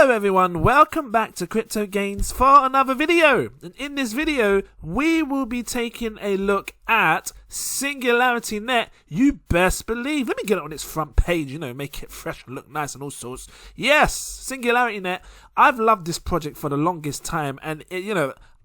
Hello everyone, welcome back to Crypto Gains for another video. And in this video, we will be taking a look at SingularityNet. You best believe. Let me get it on its front page, make it fresh and look nice and all sorts. Yes, SingularityNet. I've loved this project for the longest time, and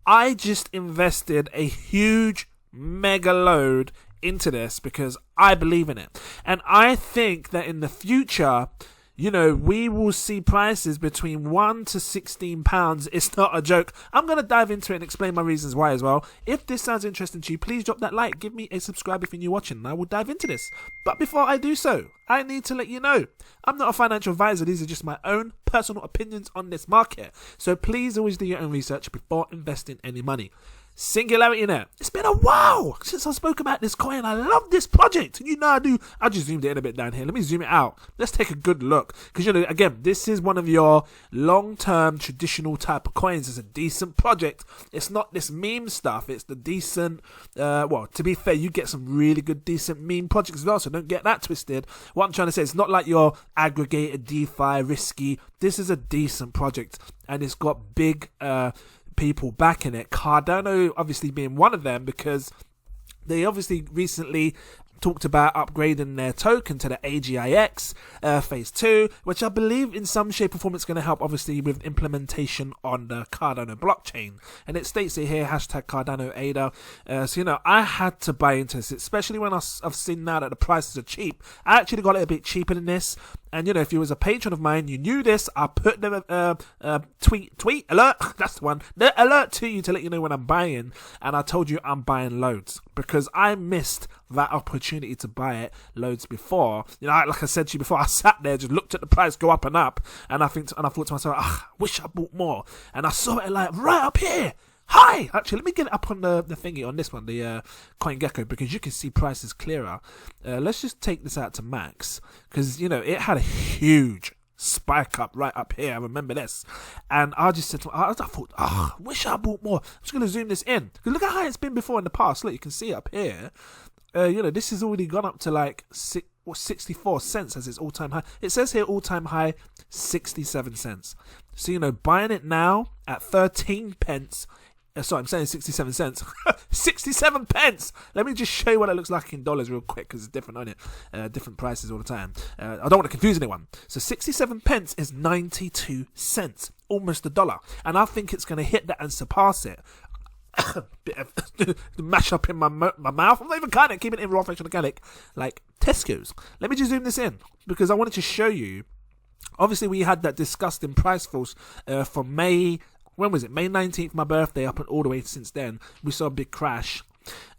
I just invested a huge mega load into this because I believe in it. And I think that in the future, we will see prices between £1 to £16. It's not a joke. I'm going to dive into it and explain my reasons why as well. If this sounds interesting to you, please drop that like. Give me a subscribe if you're new watching, and I will dive into this. But before I do so, I need to let you know, I'm not a financial advisor. These are just my own personal opinions on this market. So please always do your own research before investing any money. SingularityNet. It's been a while since I spoke about this coin. I love this project. And I do. I just zoomed it in a bit down here. Let me zoom it out. Let's take a good look. Because, again, this is one of your long-term traditional type of coins. It's a decent project. It's not this meme stuff. It's the decent, to be fair, you get some really good, decent meme projects as well. So don't get that twisted. What I'm trying to say, it's not like your aggregated DeFi, risky. This is a decent project. And it's got big, people backing it. Cardano obviously being one of them, because they obviously recently talked about upgrading their token to the AGIX phase 2, which I believe in some shape or form it's going to help obviously with implementation on the Cardano blockchain. And it states it here, #Cardano ADA. So I had to buy into this, especially when I've seen now that the prices are cheap. I actually got it a bit cheaper than this. And if you was a patron of mine, you knew this. I put the tweet alert. That's the one. The alert to you to let you know when I'm buying. And I told you I'm buying loads because I missed that opportunity to buy it loads before. Like I said to you before, I sat there, just looked at the price go up and up, and I thought to myself, I wish I bought more. And I saw it like right up here. Hi! Actually, let me get it up on the thingy on this one, the CoinGecko, because you can see prices clearer. Let's just take this out to max, because, it had a huge spike up right up here. I remember this. And I just said to myself, I thought, I wish I bought more. I'm just going to zoom this in. Because look how high it's been before in the past. Look, you can see up here. This has already gone up to like 64 cents as its all-time high. It says here all-time high 67 cents. So, buying it now at 13 pence. Sorry, I'm saying 67 cents. 67 pence! Let me just show you what it looks like in dollars real quick, because it's different on it. Different prices all the time. I don't want to confuse anyone. So 67 pence is 92 cents. Almost $1. And I think it's going to hit that and surpass it. Bit of mash up in my mouth. I'm not even kind of keeping it in raw, fresh, and organic, like Tesco's. Let me just zoom this in, because I wanted to show you. Obviously, we had that disgusting price falls for May. When was it? May 19th, my birthday, up and all the way since then. We saw a big crash.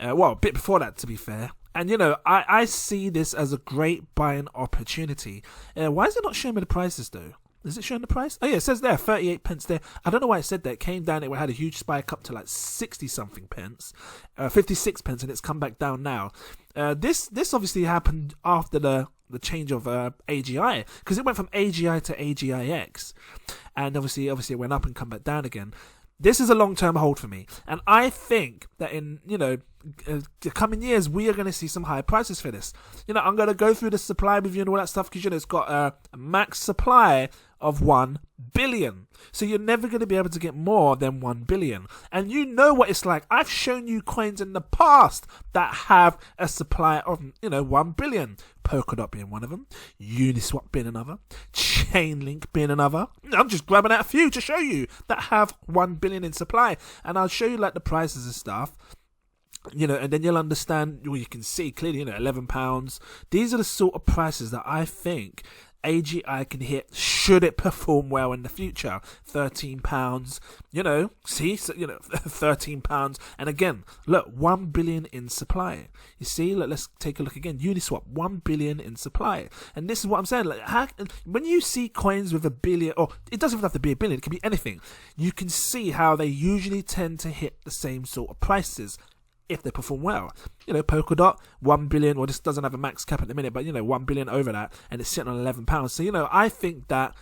A bit before that, to be fair. And, I see this as a great buying opportunity. Why is it not showing me the prices, though? Is it showing the price? Oh, yeah, it says there, 38 pence there. I don't know why it said that. It came down, it had a huge spike up to like 60-something pence. 56 pence, and it's come back down now. This obviously happened after the change of AGI, because it went from AGI to AGIX. And obviously it went up and come back down again. This is a long-term hold for me. And I think that in, the coming years, we are going to see some higher prices for this. I'm going to go through the supply review and all that stuff, because, it's got a max supply of 1 billion. So you're never going to be able to get more than 1 billion. And you know what it's like. I've shown you coins in the past that have a supply of, 1 billion. Polkadot being one of them. Uniswap being another. Chainlink being another. I'm just grabbing out a few to show you that have 1 billion in supply. And I'll show you like the prices and stuff. And then you'll understand, you can see clearly, £11. These are the sort of prices that I think AGI can hit should it perform well in the future. £13, see, so, £13. And again, look, 1 billion in supply. You see, look, let's take a look again. Uniswap, 1 billion in supply. And this is what I'm saying. Like, when you see coins with a billion, or it doesn't even have to be a billion, it can be anything, you can see how they usually tend to hit the same sort of prices if they perform well. Polkadot, 1 billion, well, this doesn't have a max cap at the minute, but 1 billion over that, and it's sitting on £11. So, I think that,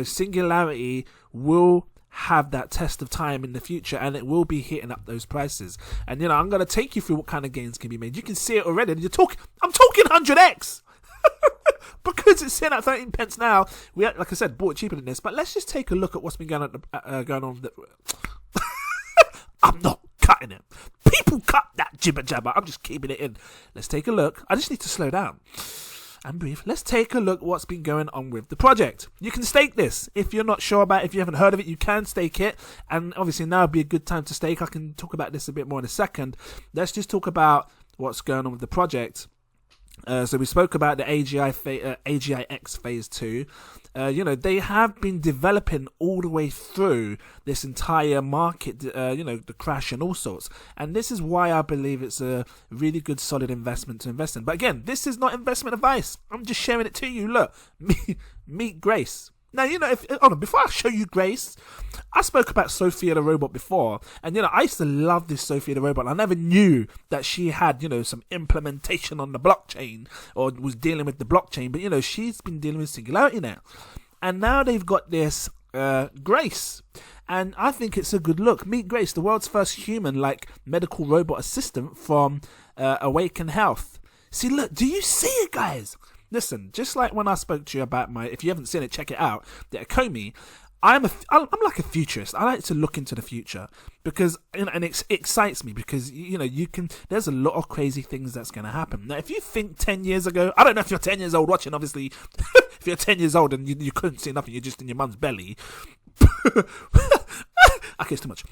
Singularity will have that test of time in the future, and it will be hitting up those prices. And, I'm going to take you through what kind of gains can be made. You can see it already. I'm talking 100x. because it's sitting at 13 pence now. We, like I said, bought it cheaper than this. But let's just take a look at what's been going on. I'm not cutting it. People cut that jibber jabber. I'm just keeping it in. Let's take a look. I just need to slow down and breathe. Let's take a look at what's been going on with the project. You can stake this. If you're not sure about it, if you haven't heard of it, you can stake it. And obviously now would be a good time to stake. I can talk about this a bit more in a second. Let's just talk about what's going on with the project. So we spoke about the AGIX phase 2. They have been developing all the way through this entire market, the crash and all sorts. And this is why I believe it's a really good, solid investment to invest in. But again, this is not investment advice. I'm just sharing it to you. Look, meet Grace. Now, before I show you Grace, I spoke about Sophia the robot before, and, I used to love this Sophia the robot. I never knew that she had, some implementation on the blockchain, or was dealing with the blockchain, but, she's been dealing with SingularityNet. And now they've got this Grace, and I think it's a good look. Meet Grace, the world's first human, medical robot assistant from Awaken Health. See, look, do you see it, guys? Listen, just like when I spoke to you about if you haven't seen it, check it out, the Ecomi, I'm like a futurist. I like to look into the future because, and it excites me because, there's a lot of crazy things that's going to happen. Now, if you think 10 years ago, I don't know if you're 10 years old watching, obviously, if you're 10 years old and you couldn't see nothing, you're just in your mum's belly. Okay, it's too much.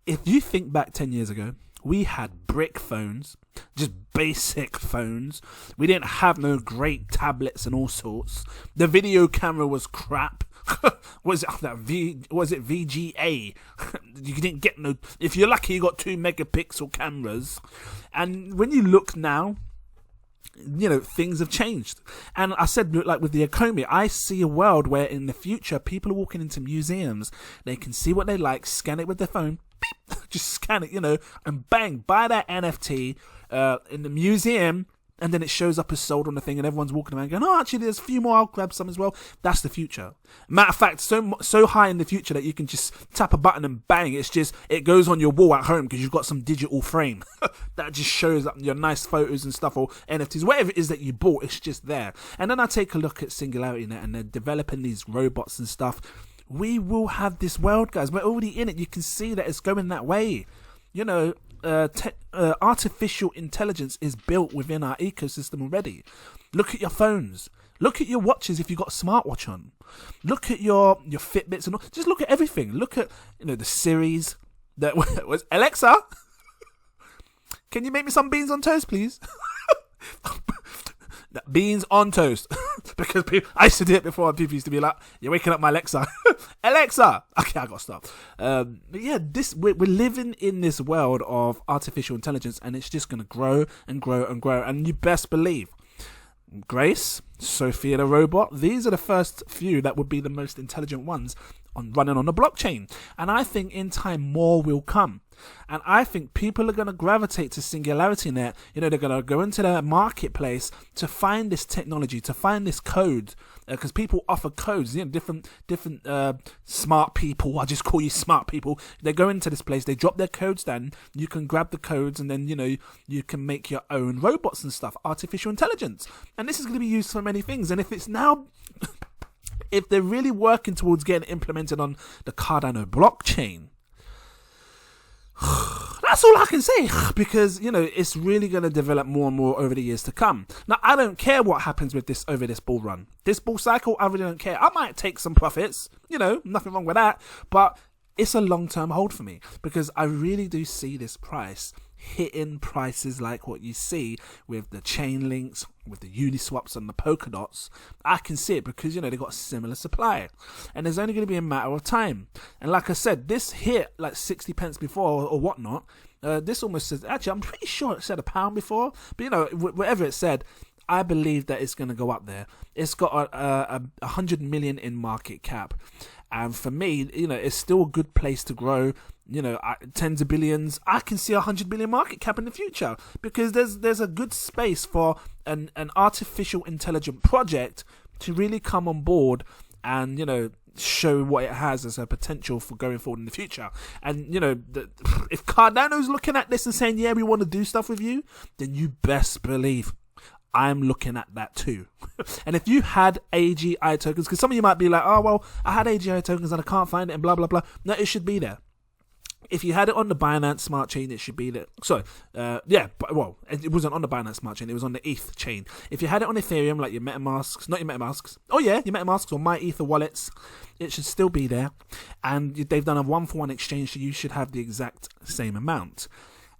If you think back 10 years ago, we had brick phones, just basic phones. We didn't have no great tablets and all sorts. The video camera was crap. Was it VGA? You didn't get no. If you're lucky, you got 2 megapixel cameras. And when you look now, things have changed. And I said, like with the Ecomi, I see a world where in the future, people are walking into museums. They can see what they like, scan it with their phone. Beep, just scan it, and bang, buy that NFT in the museum, and then it shows up as sold on the thing, and everyone's walking around going, oh, actually, there's a few more, I'll grab some as well. That's the future. Matter of fact, so high in the future that you can just tap a button and bang, it goes on your wall at home because you've got some digital frame that just shows up your nice photos and stuff, or NFTs, whatever it is that you bought, it's just there. And then I take a look at SingularityNet, and they're developing these robots and stuff. We will have this world, guys. We're already in it. You can see that it's going that way. Artificial intelligence is built within our ecosystem already. Look at your phones. Look at your watches if you've got a smartwatch on. Look at your Fitbits and all. Just look at everything. Look at, the Siris. That was Alexa. Can you make me some beans on toast, please? Beans on toast. Because I used to do it before, and people used to be like, you're waking up my Alexa. Alexa! Okay, I gotta stop. But yeah, we're living in this world of artificial intelligence, and it's just gonna grow and grow and grow. And you best believe, Grace, Sophia the robot, these are the first few that would be the most intelligent ones running on the blockchain. And I think in time more will come. And I think people are going to gravitate to SingularityNet. They're going to go into their marketplace to find this technology, to find this code, because people offer codes. Different smart people. I just call you smart people. They go into this place, they drop their codes down. You can grab the codes, and then you can make your own robots and stuff. Artificial intelligence, and this is going to be used for many things. And if it's now. If they're really working towards getting implemented on the Cardano blockchain, that's all I can say, because, it's really going to develop more and more over the years to come. Now, I don't care what happens with this over this bull run. This bull cycle, I really don't care. I might take some profits, nothing wrong with that, but it's a long-term hold for me, because I really do see this price hitting prices like what you see with the chain links, with the Uniswaps and the Polkadots. I can see it because, they've got a similar supply, and there's only going to be a matter of time. And like I said, this hit like 60 pence before or whatnot. This almost says, actually, I'm pretty sure it said £1 before, but whatever it said, I believe that it's going to go up there. It's got a 100 million in market cap. And for me, it's still a good place to grow. Tens of billions. I can see 100 billion market cap in the future, because there's a good space for an artificial intelligent project to really come on board and, show what it has as a potential for going forward in the future. And, if Cardano's looking at this and saying, yeah, we want to do stuff with you, then you best believe I'm looking at that too. And if you had AGI tokens, because some of you might be like, oh, well, I had AGI tokens and I can't find it and blah, blah, blah. No, it should be there. If you had it on the Binance Smart Chain, it should be there. Sorry, it wasn't on the Binance Smart Chain. It was on the ETH chain. If you had it on Ethereum, like your MetaMasks, not your MetaMasks. Oh yeah, your MetaMasks or My Ether wallets, it should still be there. And they've done a 1-for-1 exchange, so you should have the exact same amount.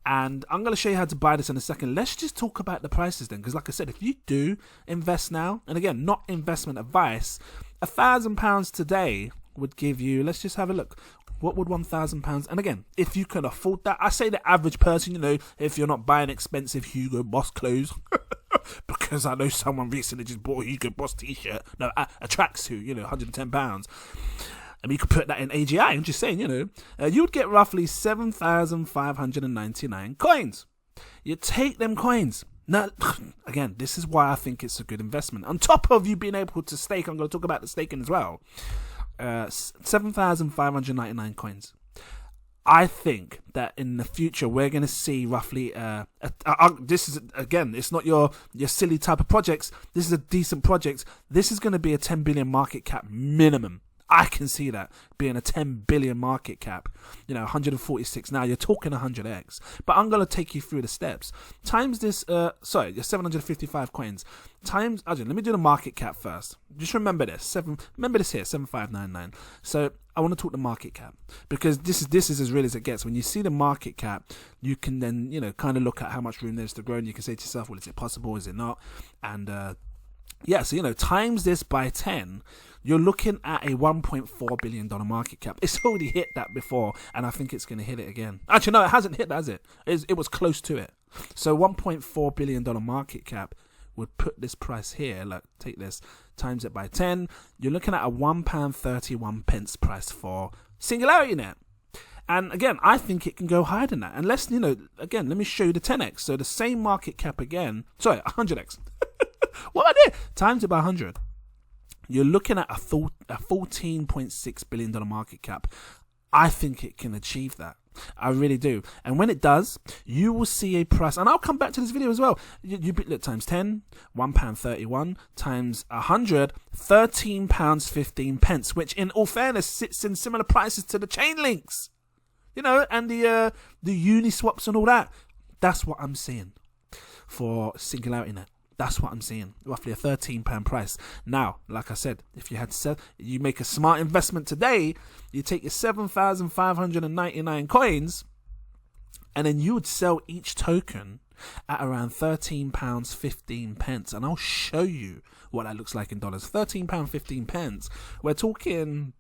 And I'm going to show you how to buy this in a second. Let's just talk about the prices then, because like I said, if you do invest now, and again, not investment advice, £1,000 today would give you, let's just have a look. What would £1,000? And again, if you can afford that, I say the average person, if you're not buying expensive Hugo Boss clothes, because I know someone recently just bought a Hugo Boss t-shirt, no, a tracksuit, £110. I mean, you could put that in AGI. I'm just saying, you would get roughly 7,599 coins. You take them coins. Now, again, this is why I think it's a good investment. On top of you being able to stake, I'm going to talk about the staking as well. 7,599 coins. I think that in the future we're going to see roughly this is, again, it's not your silly type of projects. This is a decent project. This is going to be a 10 billion market cap minimum. I can see that being a 10 billion market cap, 146 now, you're talking 100x. But I'm going to take you through the steps. Times this, your 755 coins. Times, let me do the market cap first. Just remember this. Remember this here, 7599. So I want to talk the market cap, because this is as real as it gets. When you see the market cap, you can then, kind of look at how much room there's to grow, and you can say to yourself, well, is it possible? Is it not? And, so, times this by 10, you're looking at a $1.4 billion market cap. It's already hit that before, and I think it's going to hit it again. Actually, no, it hasn't hit that, has it? It was close to it. So $1.4 billion market cap would put this price here. Look, take this, times it by 10. You're looking at a £1.31 price for SingularityNet. And again, I think it can go higher than that. Unless, again, let me show you the 10x. So the same market cap again. Sorry, 100x. What I did? Times it by 100. You're looking at a $14.6 billion market cap. I think it can achieve that. I really do. And when it does, you will see a price. And I'll come back to this video as well. You look, times 10, £1.31, times 100, £13.15, which in all fairness sits in similar prices to the chain links. And the Uniswaps and all that. That's what I'm seeing for SingularityNet. That's what I'm seeing. Roughly a £13 price. Now, like I said, if you make a smart investment today, you take your 7,599 coins, and then you would sell each token at around £13.15. And I'll show you what that looks like in dollars. £13.15. We're talking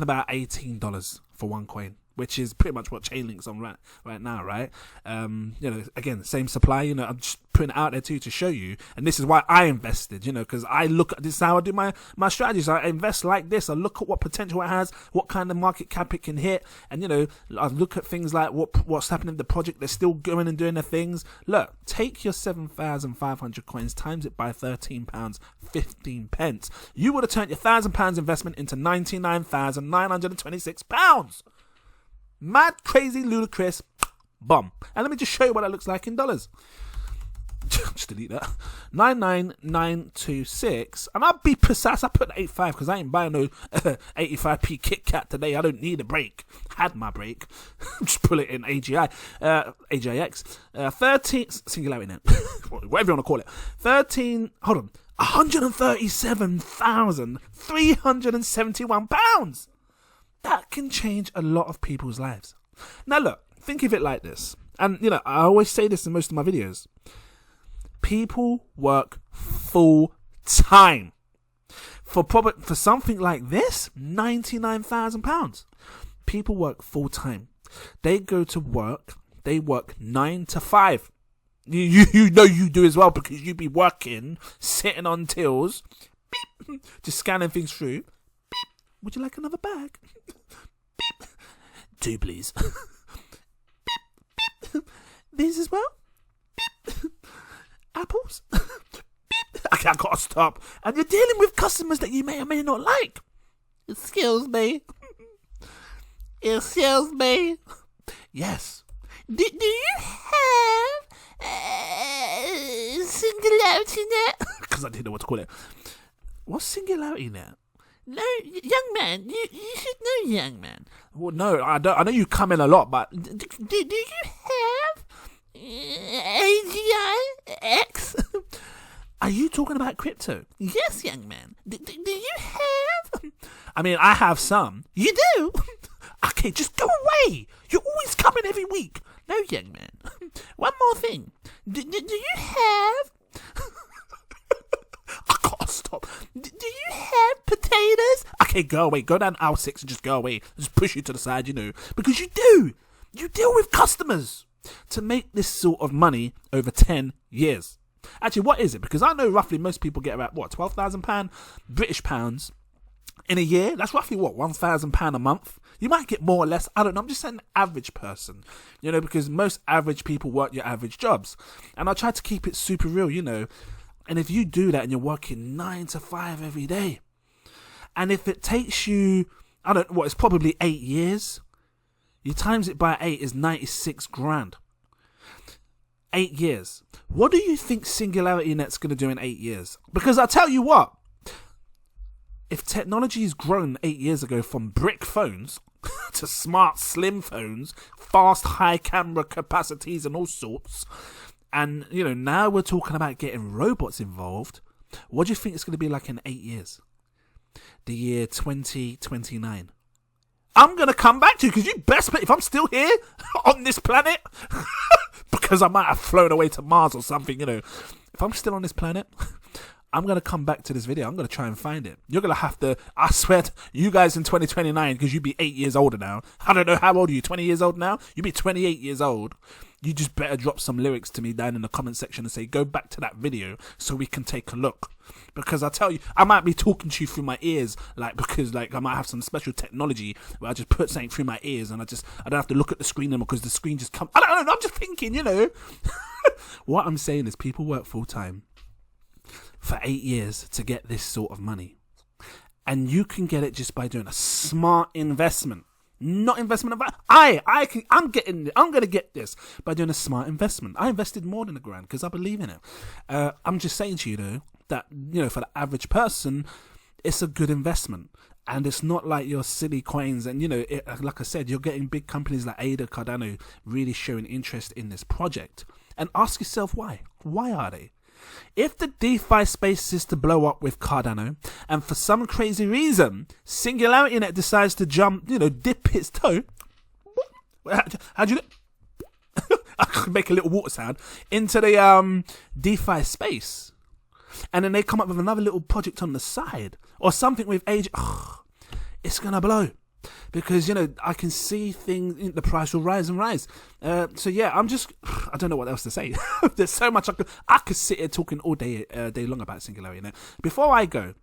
about $18 for one coin, which is pretty much what Chainlink's on right now, right? Again, same supply, I'm just putting it out there too to show you. And this is why I invested, because I look at this is how I do my strategies. I invest like this. I look at what potential it has, what kind of market cap it can hit. And, I look at things like what's happening in the project. They're still going and doing their things. Look, take your 7,500 coins, times it by £13.15. You would have turned your £1,000 investment into £99,926. Mad, crazy, ludicrous, bomb. And let me just show you what that looks like in dollars. Just delete that. 99,926. And I'll be precise. I put 85 because I ain't buying no 85p Kit Kat today. I don't need a break. Had my break. Just pull it in AGI. AGIX. 13. SingularityNet. Whatever you want to call it. 13. Hold on. £137,371. That can change a lot of people's lives. Now look, think of it like this. And, I always say this in most of my videos. People work full time. For something like this, £99,000. People work full time. They go to work. They work 9 to 5. You know you do as well, because you be working, sitting on tills, beep, just scanning things through. Beep. Would you like another bag? Beep. 2, please. Beep. Beep. These as well? Beep. Apples? Beep. Okay, I gotta stop. And you're dealing with customers that you may or may not like. Excuse me. Excuse me. Yes. Do you have SingularityNet. Because I didn't know what to call it. What's SingularityNet? No, young man, you should know, young man. Well, no, I don't. I know you come in a lot, but Do you have AGI X? are you talking about crypto? Yes, young man. Do you have? I mean, I have some. You do? Okay, just go away. You're always coming every week. No, young man. One more thing. Do you have? I can't stop. Do you have potatoes? Okay, go away. Go down aisle 6 and just go away. Just push you to the side, you know. Because you do. You deal with customers to make this sort of money over 10 years. Actually, what is it? Because I know roughly most people get about, what, £12,000 British pounds in a year. That's roughly, what, £1,000 a month? You might get more or less. I don't know. I'm just saying average person, you know, because most average people work your average jobs. And I try to keep it super real, you know. And if you do that and you're working 9 to 5 every day, and if it takes you, I don't know, what, it's probably 8 years, you times it by 8 is 96 grand. 8 years. What do you think SingularityNet's going to do in 8 years? Because I'll tell you what, if technology has grown 8 years ago from brick phones to smart slim phones, fast high camera capacities and all sorts, and you know now we're talking about getting robots involved, what do you think it's going to be like in 8 years? The year 2029. I'm going to come back to you because you best bet if I'm still here on this planet, because I might have flown away to Mars or something, you know. If I'm still on this planet, I'm going to come back to this video. I'm going to try and find it. You're going to have to, I swear to you guys in 2029, because you'd be 8 years older now. I don't know, how old are you? 20 years old now? You'd be 28 years old. You just better drop some lyrics to me down in the comment section and say, go back to that video so we can take a look. Because I tell you, I might be talking to you through my ears, like, because like I might have some special technology where I just put something through my ears and I don't have to look at the screen anymore because the screen just comes. I don't know, I'm just thinking, you know. What I'm saying is people work full time for 8 years to get this sort of money. And you can get it just by doing a smart investment. Not investment advice. I'm gonna get this by doing a smart investment. I invested more than £1,000 because I believe in it. I'm just saying to you though that, you know, for the average person, it's a good investment, and it's not like your silly coins. And you know, like I said, you're getting big companies like ADA, CARDANO really showing interest in this project. And ask yourself why. Why are they? If the DeFi space is to blow up with Cardano, and for some crazy reason SingularityNet decides to jump, you know, dip its toe, how'd you I can make a little water sound, into the DeFi space, and then they come up with another little project on the side, or something with age, it's gonna blow. Because, you know, I can see things, the price will rise and rise. So yeah, I don't know what else to say. There's so much I could sit here talking all day long about SingularityNet. Before I go,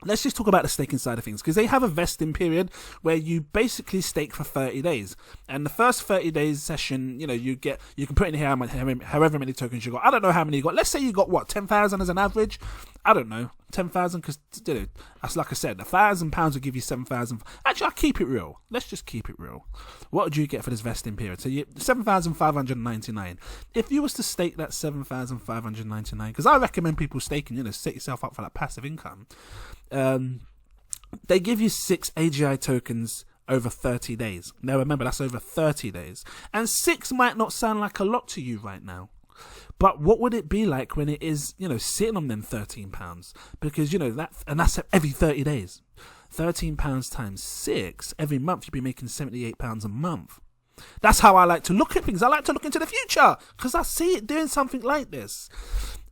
let's just talk about the staking side of things, because they have a vesting period where you basically stake for 30 days. And the first 30 days session, you know, you can put in here however many tokens you got. I don't know how many you got. Let's say you got, what, 10,000 as an average? I don't know, 10,000, because, you know, that's like I said, £1,000 will give you 7,000. Actually, I'll keep it real. Let's just keep it real. What would you get for this vesting period? So 7,599. If you was to stake that 7,599, because I recommend people staking, you know, set yourself up for that passive income. They give you 6 AGI tokens over 30 days. Now remember, that's over 30 days. And 6 might not sound like a lot to you right now. But what would it be like when it is, you know, sitting on them £13? Because, you know, that's every 30 days. £13 times 6, every month you'd be making £78 a month. That's how I like to look at things. I like to look into the future because I see it doing something like this.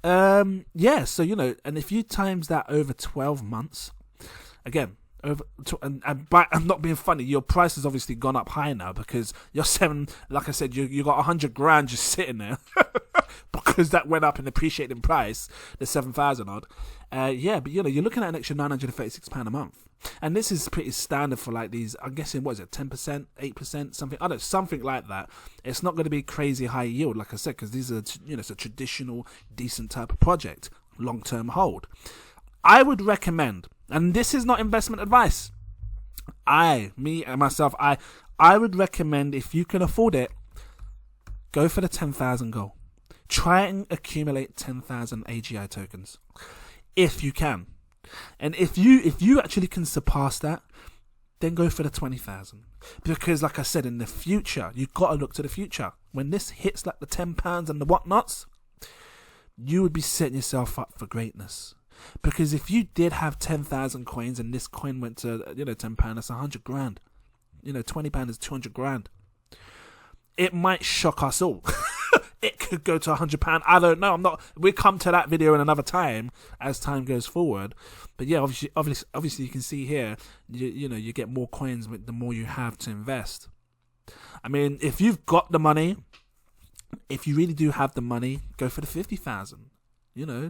Yeah, so, you know, and if you times that over 12 months, again, I'm not being funny, your price has obviously gone up high now because you're like I said, you got 100 grand just sitting there because that went up and appreciated in price, the 7,000 odd. Yeah, but you know, you're looking at an extra £936 a month. And this is pretty standard for like these, I'm guessing, what is it, 10%, 8%, something, I don't know, something like that. It's not going to be crazy high yield, like I said, because these are, you know, it's a traditional, decent type of project, long-term hold. I would recommend, and this is not investment advice, I would recommend, if you can afford it, go for the 10,000 goal. Try and accumulate 10,000 AGI tokens if you can. And if you actually can surpass that, then go for the 20,000. Because like I said, in the future, you've got to look to the future. When this hits like the £10 and the whatnots, you would be setting yourself up for greatness. Because if you did have 10,000 coins and this coin went to, £10, that's 100 grand. £20 is 200 grand. It might shock us all. It could go to £100. I don't know. We'll come to that video in another time as time goes forward. But yeah, obviously you can see here, you get more coins with the more you have to invest. I mean, if you've got the money, if you really do have the money, go for the 50,000.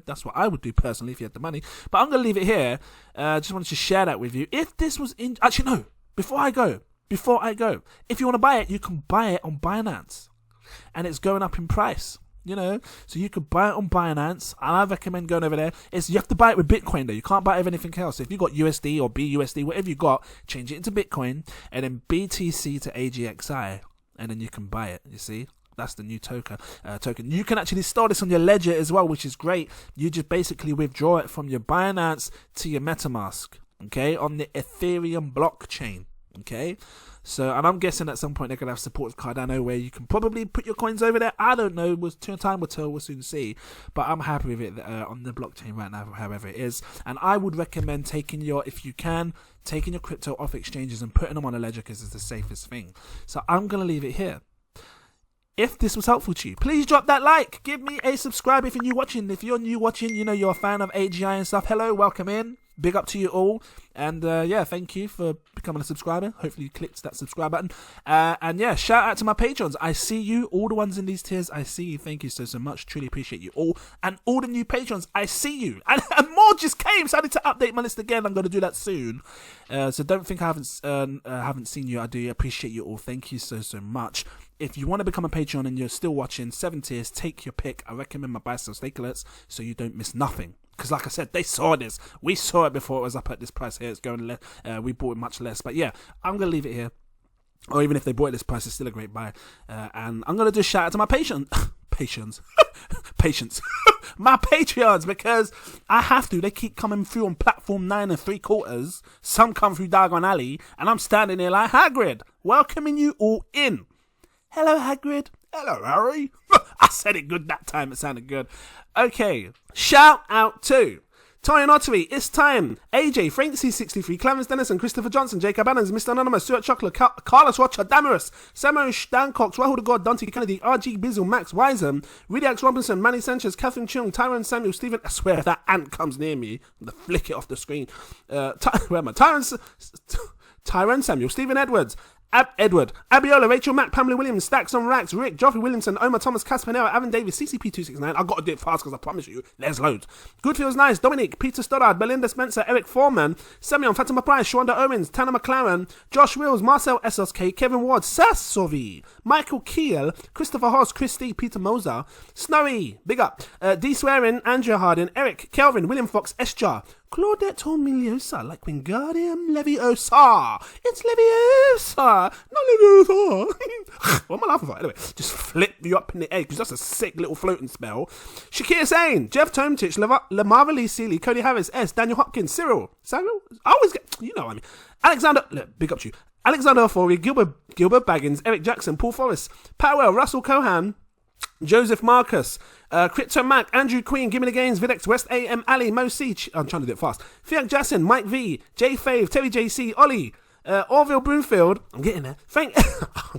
That's what I would do personally if you had the money. But I'm going to leave it here. Just wanted to share that with you. If this was actually, no, before I go, if you want to buy it, you can buy it on Binance. And it's going up in price, so you could buy it on Binance. And I recommend going over there. You have to buy it with Bitcoin, though. You can't buy it with anything else. If you got USD or BUSD, whatever you got, change it into Bitcoin and then BTC to AGXI, and then you can buy it. You see? That's the new token. You can actually store this on your ledger as well, which is great. You just basically withdraw it from your Binance to your MetaMask, okay, on the Ethereum blockchain, okay. So, and I'm guessing at some point they're going to have support with Cardano where you can probably put your coins over there. I don't know. Time will tell. We'll soon see. But I'm happy with it on the blockchain right now, however it is. And I would recommend taking your crypto off exchanges and putting them on a ledger because it's the safest thing. So I'm going to leave it here. If this was helpful to you, please drop that like. Give me a subscribe if you're new watching. If you're new watching, you're a fan of AGI and stuff. Hello, welcome in. Big up to you all. And thank you for becoming a subscriber. Hopefully you clicked that subscribe button. And shout out to my patrons. I see you, all the ones in these tiers. I see you. Thank you so much. Truly appreciate you all. And all the new patrons, I see you. And more just came, so I need to update my list again. I'm going to do that soon. So don't think I haven't seen you. I do appreciate you all. Thank you so much. If you want to become a Patreon and you're still watching 7 tiers, take your pick. I recommend my buy sell stake alerts so you don't miss nothing. Because like I said, they saw this. We saw it before it was up at this price here. It's going less. We bought it much less. But yeah, I'm going to leave it here. Or even if they bought it this price, it's still a great buy. And I'm going to just shout out to my patience. My Patreons, because I have to. They keep coming through on platform 9 3/4. Some come through Diagon Alley. And I'm standing there like Hagrid, welcoming you all in. Hello, Hagrid. Hello, Harry. I said it good that time. It sounded good. Okay. Shout out to Torian Ottery, It's Time, AJ, Frank C63, Clarence Dennison, Christopher Johnson, Jacob Adams, Mr. Anonymous, Stuart Chocolate, Carlos Rocha, Damaris, Samuel Stancox, Rahul the God, Dante Kennedy, RG Bizzle, Max Wiseham, Ridiax Robinson, Manny Sanchez, Catherine Chung, Tyrone Samuel, Stephen. I swear if that ant comes near me, I'm going to flick it off the screen. Where am I? Tyrone Samuel, Stephen Edwards, Edward, Abiola, Rachel Mack, Pamela Williams, Stacks on Racks, Rick, Joffrey Williamson, Omar Thomas, Caspanera, Evan Davis, CCP269. I've got to do it fast because I promise you, there's loads. Good Feels Nice, Dominic, Peter Stoddard, Belinda Spencer, Eric Foreman, Semyon, Fatima Price, Shawanda Owens, Tanner McLaren, Josh Wills, Marcel SSK, Kevin Ward, Sassovi, Michael Keel, Christopher Hoss, Christy, Peter Moser, Snowy, big up, D Swearing, Andrea Hardin, Eric, Kelvin, William Fox, S-Jar, Claudette Miliosa, like Wingardium Leviosa. It's Leviosa, not Leviosa. What am I laughing for? Anyway, just flip you up in the air because that's a sick little floating spell. Shakir Sane, Jeff Tomtich, Lamar Lee Seeley, Cody Harris, S, Daniel Hopkins, Cyril. I always get, what I mean. Alexander, look, big up to you. Alexander Ofori, Gilbert Baggins, Eric Jackson, Paul Forrest, Powell, Russell Cohan, Joseph Marcus, Crypto Mac, Andrew Queen, Gimme the Games, Videx, West AM, Ali, Mo C, I'm trying to do it fast, Fiat Jackson, Mike V, J Fave, Terry JC, Ollie, Orville Broomfield, I'm getting there, I'm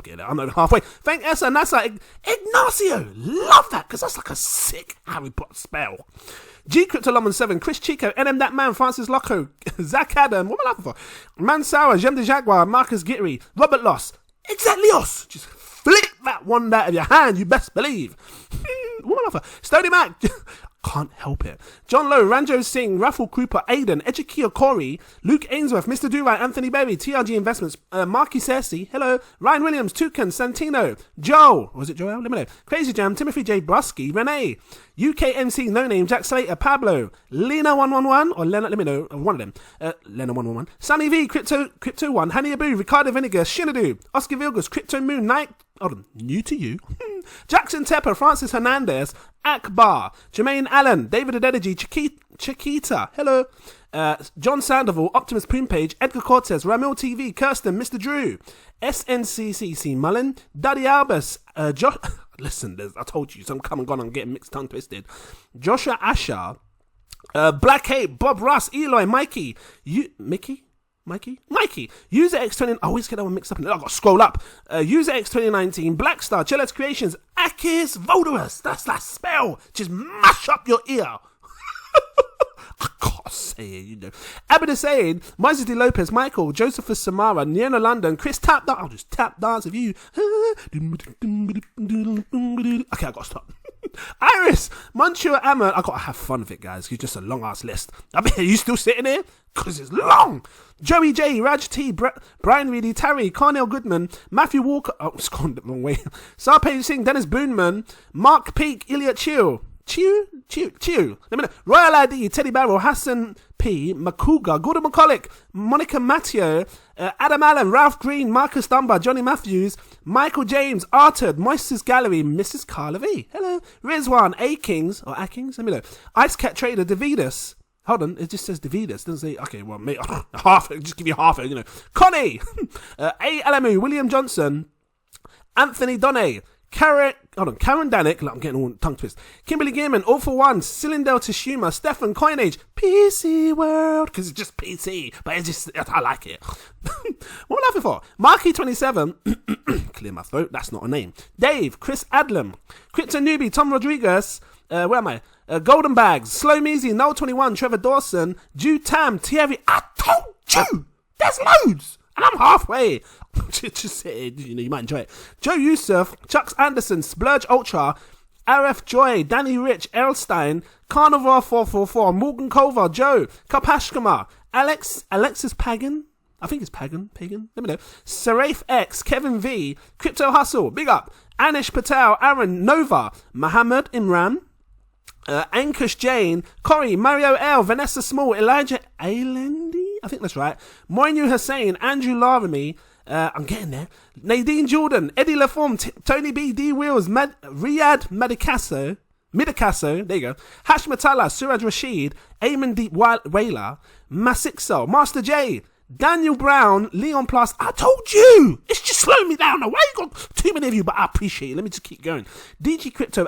getting there, I'm not halfway, Thank Essa, Nasa, Ignacio, love that, because that's like a sick Harry Potter spell. G Crypto Lomon 7, Chris Chico, NM That Man, Francis Loco, Zach Adam, what am I laughing for? Mansour, Jem the Jaguar, Marcus Gittery, Robert Loss, exactly us, just flick that one out of your hand, you best believe. What am I laughing for? Stony Mac, can't help it. John Lowe, Ranjo Singh, Raffle Cooper, Aiden, Ezekiel Corey, Luke Ainsworth, Mr. Durant, Anthony Berry, TRG Investments, Marky Cersei, hello, Ryan Williams, Toucan, Santino, Joe, was it Joel? Let me know. Crazy Jam, Timothy J. Brusky, Renee, UKMC, No Name, Jack Slater, Pablo, Lena111, or Lena, let me know, one of them, Lena111, Sunny V, Crypto 1, Hannah Abu, Ricardo Vinegar, Shinadu, Oscar Vilgus, Crypto Moon, Night Hold on, new to you. Jackson Tepper, Francis Hernandez, Akbar, Jermaine Allen, David Adedeji, Chiquita, hello, John Sandoval, Optimus Primepage, Edgar Cortez, Ramil TV, Kirsten, Mr. Drew, SNCCC Mullen, Daddy Albus, Josh. Listen, I told you, some come and gone, I'm getting mixed tongue twisted. Joshua Asher, Black Ape, Bob Russ, Eloy, Mikey, Mikey, User X20, I always get that one mixed up, and I've got to scroll up. User X2019, Blackstar, Chillets Creations, Akis Voderus, that's that spell, just mash up your ear. I can't say it, you know. Abed Hussein, Mazidi Lopez, Michael, Josephus Samara, Niena London, Chris Tap Dance, I'll just tap dance with you. Okay, I gotta stop. Iris, Manchua Amma, I gotta have fun with it, guys. It's just a long ass list. I mean, are you still sitting here? Because it's long. Joey J, Raj T, Brian Reedy, Terry, Carnell Goodman, Matthew Walker, oh, it's gone the wrong way. Sarpage Singh, Dennis Boonman, Mark Peake, Ilya Chiu. Let me know. Royal ID, Teddy Barrow, Hassan P, Makuga, Gordon McCulloch, Monica Matteo, Adam Allen, Ralph Green, Marcus Dunbar, Johnny Matthews, Michael James, Artud, Moises Gallery, Mrs. Carla V. Hello. Rizwan, A-Kings, or A-Kings, let me know. Ice Cat Trader, Davidas. Hold on, it just says Davidas. It doesn't say, okay, well, mate, half, just give you half it, you know. Connie, A. Alamu, William Johnson, Anthony Donne, Karen Danik, I'm getting all tongue twist. Kimberly Gearman, All for One, Cylindel Tashuma, Stefan Coinage, PC World, because it's just PC, but it's just, I like it. What am I laughing for? Marky27, clear my throat, that's not a name. Dave, Chris Adlam, Crypto Newbie, Tom Rodriguez, where am I? Golden Bags, Slow Measy, Noel21, Trevor Dawson, Jew Tam, Thierry, I told you, there's loads. And I'm halfway. Just you know, you might enjoy it. Joe Yusuf, Chucks Anderson, Splurge Ultra, RF Joy, Danny Rich, Erlstein, Carnivore 444, Morgan Kovar, Joe, Kapashkama, Alexis Pagan. I think it's Pagan. Let me know. Saraif X, Kevin V, Crypto Hustle, big up. Anish Patel, Aaron Nova, Mohammed Imran, Ankush Jane, Corey, Mario L, Vanessa Small, Elijah Ailendi, I think that's right. Moinu Hussein, Andrew Laramie, I'm getting there. Nadine Jordan, Eddie Laforme, Tony B, D Wheels, Riyadh Midacasso, there you go. Hash Matala, Suraj Rashid, Eamon Deep Whaler, Masixo, Master J, Daniel Brown, Leon Plus. I told you, it's just slowing me down. Now, why you got too many of you? But I appreciate it. Let me just keep going. DG Crypto,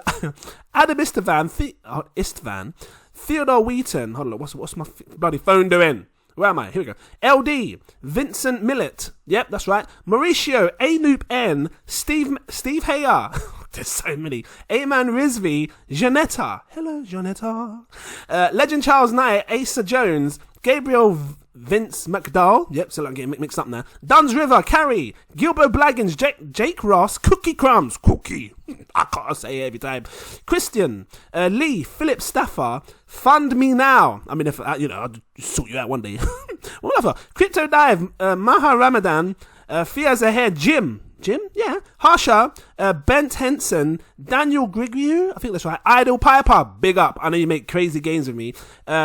Adam Istvan, Theodore Wheaton. Hold on, what's my bloody phone doing? Where am I? Here we go. LD, Vincent Millett. Yep, that's right. Mauricio, Anoop N, Steve Hayar. There's so many. Ayman Rizvi, Janetta. Hello, Janetta. Legend Charles Knight, Asa Jones, Gabriel Vince McDowell. Yep, so I'm getting mixed up now. Duns River, Carrie, Gilbo Blaggins, Jake Ross, Cookie Crumbs, Cookie. I can't say it every time. Christian, Lee, Philip Staffer, Fund Me Now. I mean, if you know, I'll sort you out one day. Whatever. Crypto Dive, Maha Ramadan, Fiaz Ahead, Jim, yeah. Harsha, Bent Henson, Daniel Grigriu, I think that's right. Idle Piper, big up. I know you make crazy games with me.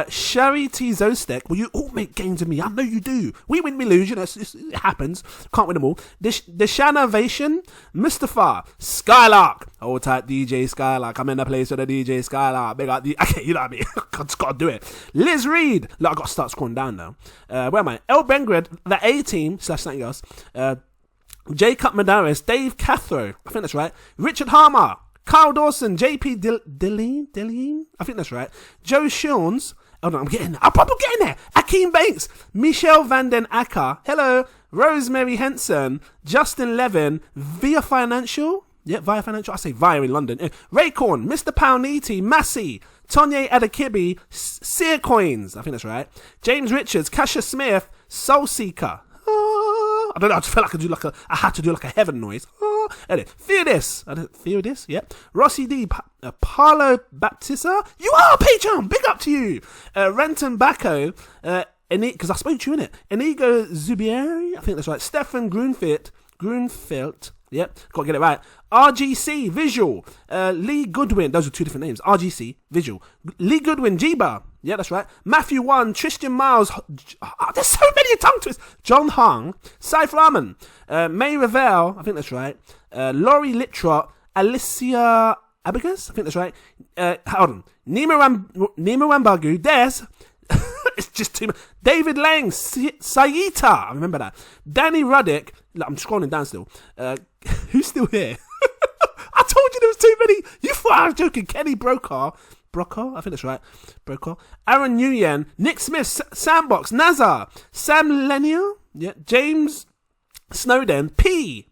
Shari T Zostek, well, you all make games with me. I know you do. We win, we lose. You know, it happens. Can't win them all. Deshanavation, Mustafa, Skylark. Hold tight, DJ Skylark. I'm in the place with the DJ Skylark. Big up. Okay, you know what I mean. I just gotta do it. Liz Reed. Look, I gotta start scrolling down now. Where am I? El Bengred, the A-Team, / something else. Jacob Madaris, Dave Cathro, I think that's right. Richard Harmer, Kyle Dawson, JP Deline, I think that's right. Joe Shawns, hold on, I'm getting there. Akeem Banks, Michelle Van Den Acker, hello. Rosemary Henson, Justin Levin, Via Financial, yeah, Via Financial, I say Via in London. Raycorn, Mr. Pauniti, Massey, Tonye Adakibi, Sear Coins, I think that's right. James Richards, Kasha Smith, Soul Seeker. I don't know, I just felt like I had to do like a heaven noise. Anyway, Theodis, yeah. Rossi D, Paolo Baptista, you are Patreon, big up to you. Renton Bacco, because I spoke to you in it. Enigo Zubieri, I think that's right. Stefan Grunfeld, yep, gotta get it right. RGC, Visual, Lee Goodwin, those are two different names. RGC, Visual. Lee Goodwin, Jiba, Yeah, that's right. Matthew 1, Tristan Miles. There's so many tongue twists. John Hung, Saif Rahman, May Ravel. I think that's right. Laurie Littrot, Alicia Abigas. I think that's right. Hold on. Nima Wambagu. Des. It's just too much. David Lang, Sayita. I remember that. Danny Ruddick. Look, I'm scrolling down still. Who's still here? I told you there was too many. You thought I was joking. Kenny Brokaw, I think that's right. Brokaw. Aaron Nguyen, Nick Smith, Sandbox, Nazar, Sam Lenier, yeah, James Snowden, Pie,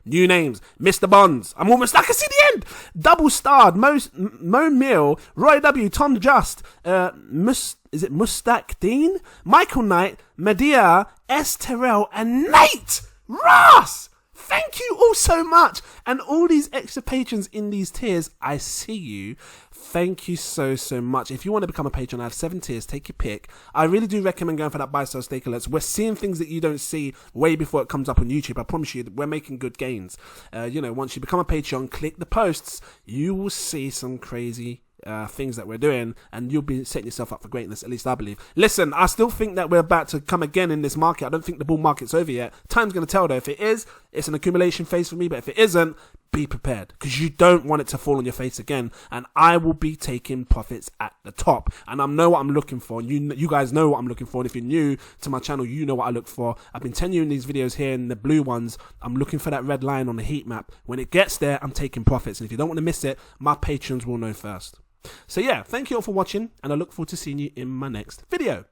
new names, Mr. Bonds. I can see the end. Double starred, Mo Mill, Roy W, Tom Just, is it Mustaq Dean, Michael Knight, Medea, S. Terrell, and Nate Ross. Thank you all so much. And all these extra patrons in these tiers, I see you. Thank you so much. If you want to become a patron, I have 7 tiers. Take your pick. I really do recommend going for that buy, sell, stake alerts. We're seeing things that you don't see way before it comes up on YouTube. I promise you, we're making good gains. Once you become a Patreon, click the posts. You will see some crazy things that we're doing, and you'll be setting yourself up for greatness, at least I believe. Listen, I still think that we're about to come again in this market. I don't think the bull market's over yet. Time's going to tell though. If it is, it's an accumulation phase for me, but if it isn't, be prepared, because you don't want it to fall on your face again, and I will be taking profits at the top, and I know what I'm looking for. You guys know what I'm looking for, and if you're new to my channel, you know what I look for. I've been telling you in these videos here, in the blue ones, I'm looking for that red line on the heat map. When it gets there, I'm taking profits, and if you don't want to miss it, my patrons will know first. So yeah, thank you all for watching, and I look forward to seeing you in my next video.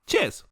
Cheers!